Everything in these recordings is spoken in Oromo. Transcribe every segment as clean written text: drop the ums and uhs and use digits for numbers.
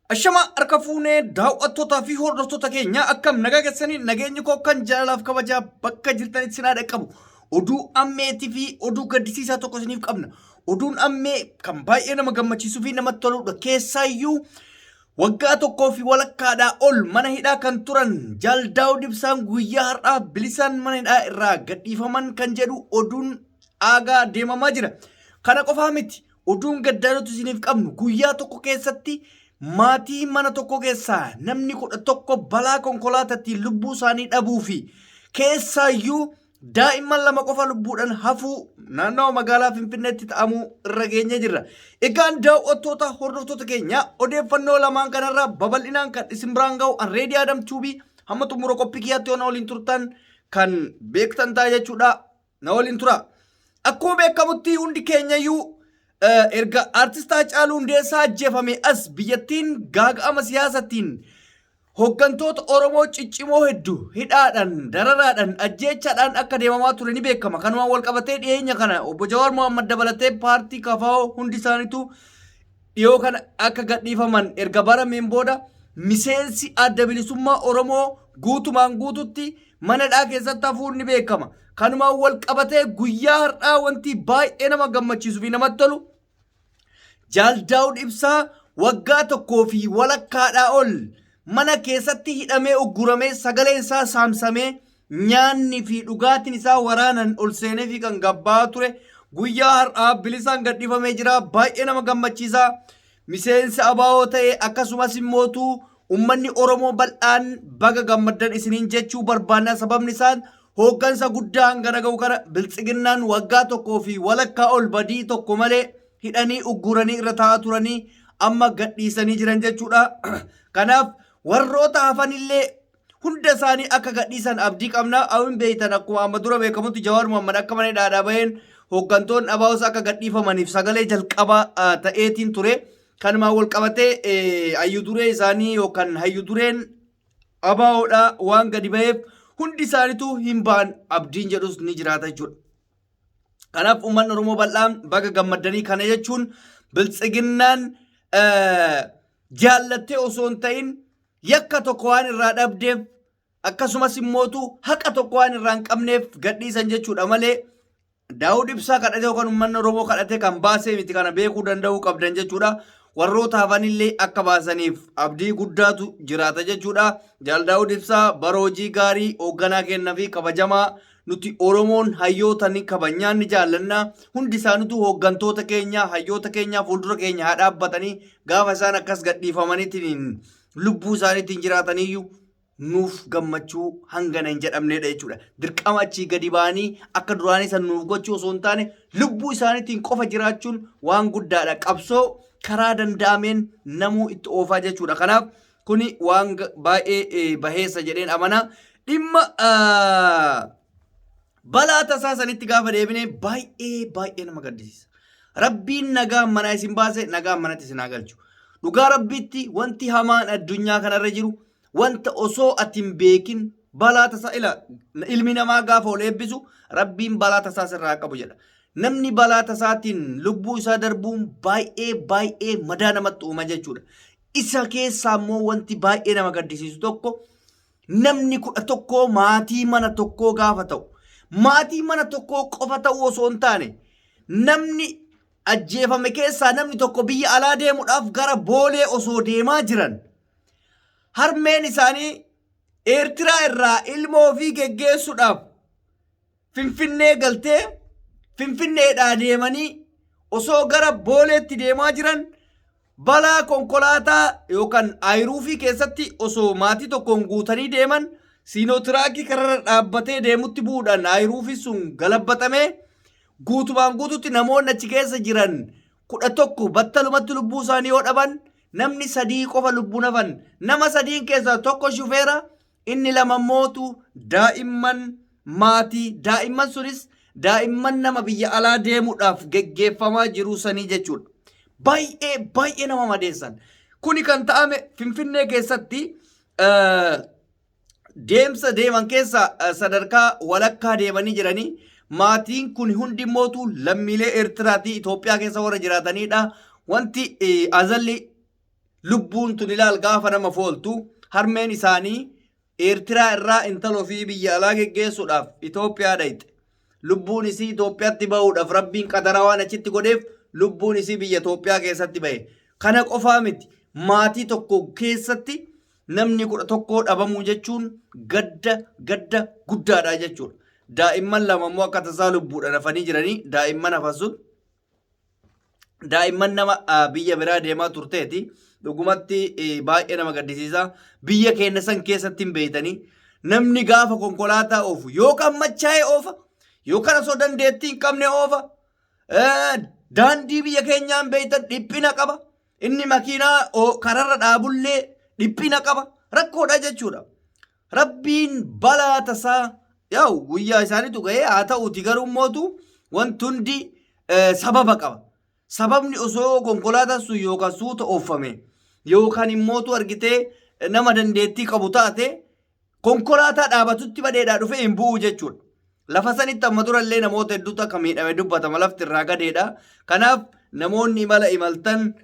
Ashama harka fuunee daawwattootaa fi hordoftoota keenya akkam nagaa keessanii nageenyi koo kan jaalalaaf kabajaa bakka jirtanitti sinaa dhaqqabu. Oduu ammeetii fi oduu gaddisiisaa tokko isiniif qabna. Oduun ammee kan baay'ee nama gammachiisuu fi namatti toludha. Keessaayyuu waggaa tokkoo fi walakkaadhaa ol mana hidhaa kan turan Jaal Daawud Ibsaan guyyaa har'aa bilisaan mana hidhaa irraa gadhiifaman kan jedhu oduun aagaa deemamaa jira. Kana qofaa miti. Oduun gaddaa nuti isiniif qabnu guyyaa tokko keessatti maatii mana tokko keessaa namni 11 balaa konkolaataatiin lubbuu isaanii dhabuu fi keessaayyuu daa'imman 2 qofa lubbuudhaan hafuu naannoo magaalaa Finfinneetti ta'amuu irra geenye jirra. Egaan daawwattoota hordoftoota keenya odeeffannoo lamaan kanarraa babal'inaan kan isin biraan ga'u Reedii Adam Tuubii hamma xumura qophii kiyyaatti yoo na waliin turtan kan beektan ta'a jechuudha. Na waliin tura. Akkuma beekamutti hundi keenyayyuu erga artist Haacaaluu Hundeessaa ajjeefame as biyyattiin gaaga'ama siyaasaatiin hooggantoota Oromoo ciccimoo hedduu hidhaadhaan dararaadhaan ajjeechaadhaan akka deemamaa ture ni beekama. Kanumaan wal qabatee dhiyeenya kana obbo Jawaar Mohaammed dabalatee paartii KFO hundi isaaniitu dhiyoo kana akka gadhiifaman erga barameen booda miseensi adda bilisummaa Oromoo guutumaan guututti mana hidhaa keessatti hafuun ni beekama. Kanumaan wal qabatee guyyaa har'aa wanti baay'ee nama gammachiisuu fi namatti tolu Jaal Daawud Ibsaa waggaa tokkoo fi walakkaadhaa ol mana keessatti hidhamee ugguramee sagaleen isaa saamsamee nyaanni fi dhugaatiin isaa waraanan ol seenee fi kan gabbaa ture guyyaa har'aa bilisaan gadhiifamee jira. Baay'ee nama gammachiisa. Miseensi ABO ta'e akkasumas immootu ummanni Oromoo bal'aan baga gammaddan isiniin jechuu barbaanna. Sababni isaan hooggansa guddaa hangana ga'u kana biltsiginnaan waggaa tokkoo fi walakkaa ol badii tokko malee hidhanii ugguranii irra taa'aa turanii amma gadhiisanii jiran jechuudha. Kanaaf warroota hafanillee hunda isaanii akka gadhiisan abdii qabna. Awin beeytan akkuma amma dura beekamutti Jawaar Mohaammed akka mana hidhaadhaa baheen hooggantoonni ABOs akka gadhiifamaniif sagalee jalqabaa ta'eetiin ture. Kanumaan wal qabatee hayyuduree isaanii yookaan hayyudureen ABOdha waan gadi baheef hundi isaaniitu hin ba'an abdiin jedhus ni jiraata jechuudha. Kanaaf uummanni Oromoo bal'aan baga gammaddanii kana jechuun biltsiginnaan jaallattee osoo hin ta'in yakka tokko waan irraa dhabdeef akkasumas immootu haqa tokko waan irraa hin qabneef gadhiisan jechuudha malee Daawud Ibsaa kadhatee yookaan uummanni Oromoo kadhatee kan baasee miti kana beekuu danda'uu qabdan jechuudha. Warroota hafanillee akka baasaniif abdii guddaatu jiraata jechuudha. Jaal Daawud Ibsaa bara hojii gaarii hoogganaa kennaa fi kabajamaa nuti Oromoon hayyoota ni kabajnaan ni jaallanna. Hundi isaaniitu hooggantoota keenya hayyoota keenya fuuldura keenya haa dhaabbatanii gaafa isaan akkas gadhiifamaniitiin lubbuu isaaniitiin jiraataniyyuu nuuf gammachuu hangana hin jedhamnedha jechuudha. Dirqama achii gadi ba'anii akka duraanii san nuuf gochuu osoo hin taane lubbuu isaaniitiin qofa jiraachuun waan guddaadha. Qabsoo karaa danda'ameen namuu itti oofaa jechuudha. Kanaaf kuni waan baay'ee baheessa jedheen amana. Dhimma balaa tasaa sanitti gaafa deebine baay'ee nama gaddisiisa. Rabbiin nagaa mana isin baase nagaa manatti isin galchu. Dhugaa rabbiitti wanti hamaan addunyaa kanarra jiru wanta osoo ati hin beekin balaa tasaa ilmi namaa gaafa ol eebbisu rabbiin balaa tasaa sirraa qabu jedha. Namni balaa tasaatiin lubbuu isaa darbuun baay'ee madaa namatti uuma jechuudha. Isa keessaa immoo wanti baay'ee nama gaddisiisu tokko namni 11 maatii mana tokkoo gaafa ta'u maatii mana tokkoo qofa ta'uu osoo hin taane namni ajjeefame keessaa namni tokko biyya alaa deemuudhaaf gara Boolee osoo deemaa jiran harmeen isaanii Eertiraa irraa ilmoo ofii geggeessuudhaaf Finfinnee galtee Finfinneedhaa deemanii osoo gara Booleetti deemaa jiran balaa konkolaataa yookaan aayiruufii keessatti osoo maatii tokkoon guutanii deeman Siinootiraakii kararra dhaabbatee deemutti bu'uudhaan aayiruufii sun galabbatamee guutumaan guututti namoonni achi keessa jiran 11 battalumatti lubbuu isaanii yoo dhaban namni 3 qofa lubbuun hafan. Nama 3 keessaa tokko shufeera inni 2 mootu daa'imman maatii daa'imman sunis daa'imman nama biyya alaa deemuudhaaf geggeeffamaa jiru sanii jechuudha. Baay'ee nama madeessan. Kuni kan ta'ame Finfinnee keessatti deemsa deeman keessa sadarkaa walakkaa deemanii jiranii maatiin kun hundi mootu lammiilee Eertiraatii Itoophiyaa keessa warra jiraatanidha. Wanti azalli lubbuun tun ilaal gaafa nama fooltu harmeen isaanii Eertiraa irraa intala ofii biyya alaa geggeessuudhaaf Itoophiyaa dhayxe. Lubbuun isii Itoophiyaatti bahuudhaaf rabbiin qadaraa waan achitti godheef lubbuun isii biyya Itoophiyaa keessatti bahe. Kana qofaa miti maatii tokko keessatti namni 11 dhabamuu jechuun gadda guddaadha jechuudha. Daa'imman lama immoo akka tasaa lubbuudhaan hafanii jiranii daa'imman hafan sun daa'imman nama biyya biraa deemaa turteeti. Dhugumatti baay'ee nama gaddisiisa. Biyya keenya san keessatti hin beeytanii namni gaafa konkolaataa oofu yookaan machaa'ee oofa yookaan osoo dandeettii hin qabne oofa. Daandii biyya keenyaan beeytan dhiphina qaba. Inni makiinaa kararra dhaabullee dhiphina qaba. Rakkoodha jechuudha. Rabbiin balaa tasaa yaa'u guyyaa isaaniitu gahee haa ta'uuti garuu mootu wanti hundi sababa qaba. Sababni osoo konkolaataa sun yookaan suuta oofame yookaan immootu argitee nama dandeettii qabu taate konkolaataa dhaabatutti badeedhaa dhufee hin bu'u jechuudha. Lafa sanitti amma durallee namoota hedduutu akka miidhame dubbatama lafti irraa gadeedha. Kanaaf namoonni imala imaltan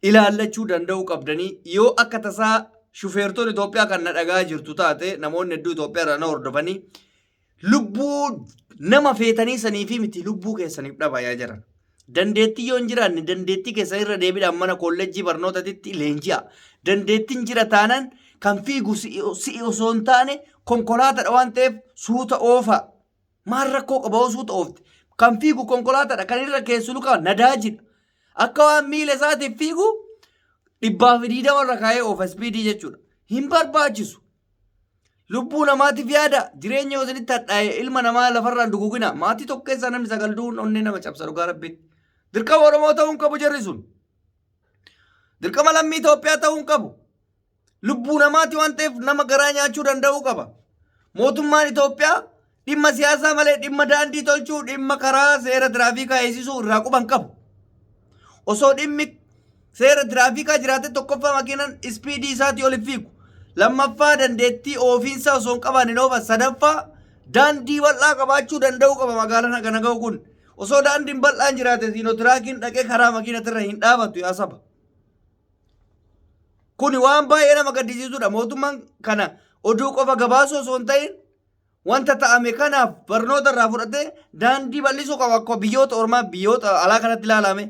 ilaallachuu danda'uu qabdanii yoo akka tasaa shufeertoon Itoophiyaa kan na dhagaa jirtu taate namoonni hedduu Itoophiyaa irraa na hordofanii lubbuu nama feetanii saniifi miti lubbuu keessaniif dhabayaa jiran. Dandeettii yoo hin jiraanne dandeettii keessan irra deebiidhaan mana kolleejjii barnootatti leenji'a. Dandeettiin jira taanaan kan fiigu si'i osoo hin taane konkolaataadha waan ta'eef suuta oofa. Maal rakkoo qaba suuta oofte? Kan fiigu konkolaataadha kan irra keessulu qaba nadaajidha. Akka waan miila isaatiif fiigu 120 irra kaa'ee oofa ispiidii jechuudha. Hin barbaachisu. Lubbuu namaatiif yaada jireenya yoo isinitti hadhaa'e ilma namaa lafarraan dugugina maatii tokko keessaa namni 9 du'uun onnee nama cabsa dhugaa rabbitti. Dirqama Oromoo ta'uun qabu jarri sun. Dirqama lammii Itoophiyaa ta'uun qabu. Lubbuu namaati waan ta'eef nama garaa nyaachuu danda'uu qaba. Mootummaan Itoophiyaa dhimma siyaasaa malee dhimma daandii tolchuu dhimma karaa seera tiraafikaa eegsisuu irraa quban qabu. Osoo dhimmi seera tiraafikaa jiraate tokkoffaa makiinaan ispiidii isaatii oliif fiigu. Lammaffaa dandeettii ofiinsaa osoo hin qabaanne oofa. Sadaffaa daandii bal'aa qabaachuu danda'uu qaba magaalaan hagana ga'u kun. Osoo daandiin bal'aan jiraate siinotiraakiin dhaqee karaa makiinatirra hin dhaabatu yaa saba. Kuni waan baay'ee nama gaddisiisudha. Mootummaan kana oduu qofa gabaasuu osoo hin ta'in wanta ta'ame kanaaf barnoota irraa fudhatee daandii bal'isuu qaba. Akka biyyoota ormaa biyyoota alaa kanatti ilaalame.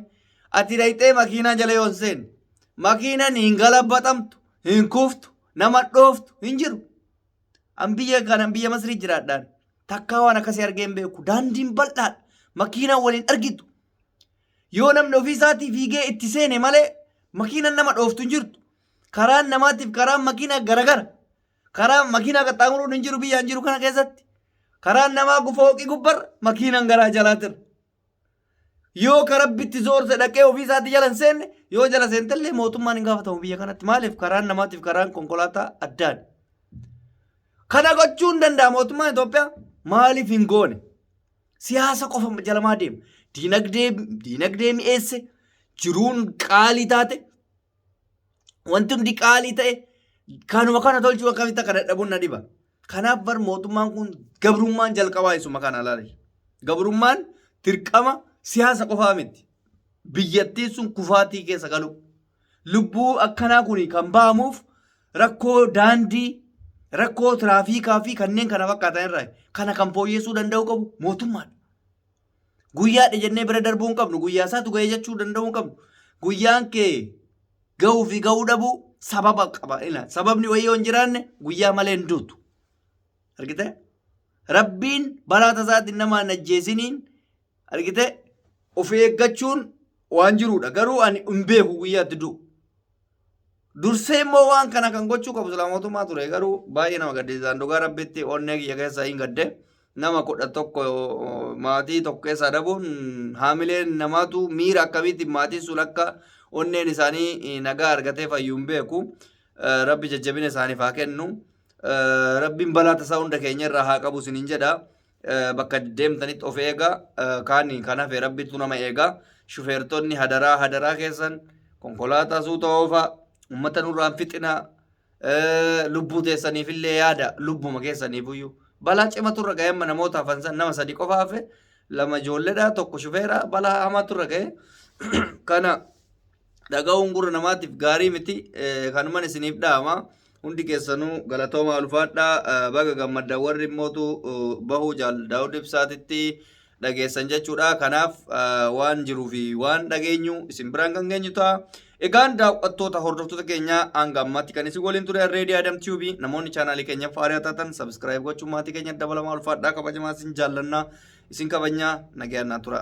Ati dhayxee makiinaa jala yoo hin seenne makiinaan hin galabbatamtu hin kuuftu. Nama dhooftu hin jiru. An biyya kana biyya Masrii jiraadhaan takkaa waan akkasii argee hin beeku. Daandiin bal'aadha. Makiinaan waliin argitu. Yoo namni ofiisaatii fiigee itti seene malee makiinaan nama dhooftu hin jirtu. Karaan namaatiif karaan makiinaa garagara. Karaan makiinaa qaxxaamuruun hin jiru biyyaan jiru kana keessatti. Karaan namaa gufooqii gubbarra makiinaan garaa jalaatirra. Yoo karabbitti zoorse dhaqee ofiisaatii jala hin seenne yoo jala seentellee mootummaan hin gaafatamu biyya kanatti maaliif karaan namaatiif karaan konkolaataa addaan. Kana gochuu hin danda'a mootummaan Itoophiyaa maaliif hin goone? Siyaasa qofa jalamaa deema. Diinagdee mi'eesse jiruun qaalii taate wanti hundi qaalii ta'e kanuma kana tolchuu akkamitti akka dadhabuun na dhiba. Kanaaf bar mootummaan kun gabrummaan jalqabaa isuma kana laale. Gabrummaan dirqama siyaasa qofaa miti. Biyyattiin sun kufaatii keessa galu. Lubbuu akkanaa kun kan ba'amuuf rakkoo daandii, rakkoo tiraafikaa fi kanneen kana fakkaatan irraa kana kan fooyyessuu danda'u qabu mootummaadha. Guyyaadha jennee bira darbuu hin qabnu. Guyyaa isaatu ga'ee jechuu danda'uu hin qabnu. Guyyaan kee ga'uu fi ga'uu dhabuu sababa qaba. Sababni wayii yoo hin jiraanne guyyaa malee hin duutu. Argitee? Rabbiin balaa tasaatiin nama hin ajjeesiniin argitee of eeggachuun waan jiruudha. Garuu ani hin beeku guyyaatti du'u. Dursee immoo waan kana kan gochuu qabu mootummaa ture. Garuu baay'ee nama gaddisiisa. Dhugaa rabbitti onnee kiyya keessa hin gadde. Nama 11 maatii tokko keessa dhabuun haamileen namaatu miira akkamiitiin maatiin sun akka onneen isaanii nagaa argatee fayyuu hin beeku. Rabbi jajjabina isaaniif haa kennu. Rabbiin balaa tasaa hunda keenya irraa haa qabu isiniin jedha. Bakka deemtanitti of eega. Kan hafe rabbitu nama eega. Shufeertonni hadaraa keessan konkolaataa suuta oofaa. Uummata nurraan fixinaa. Lubbuu teessaniifillee yaada lubbuma keessaniifuyyuu. Balaa cimatu irra ga'e namoota hafan nama 3 qofa hafe 2 ijoolleedha tokko shufeera balaa hamaatu irra ga'e. Kana dhaga'uun gurra namaatiif gaarii miti. Kanumaan isiniif dhaama. Hundi keessanuu galatooma ulfaadhaa baga gammadda warri immootu bahuu jaal Daawud Ibsaatitti dhageessan jechuudha. Kanaaf waan jiruu fi waan dhageenyu isin biraan kan geenyu ta'a. Egaan daawwattoota hordoftoota keenya hanga ammaatti kan isin waliin ture Reedii Adam TV namoonni chaanaalii keenya faarii taatan sabskiraayib gochuun maatii keenya dabalamaa ulfaadhaa kabajamaa isin jaallannaa isin kabajnaa nagayannaa tura.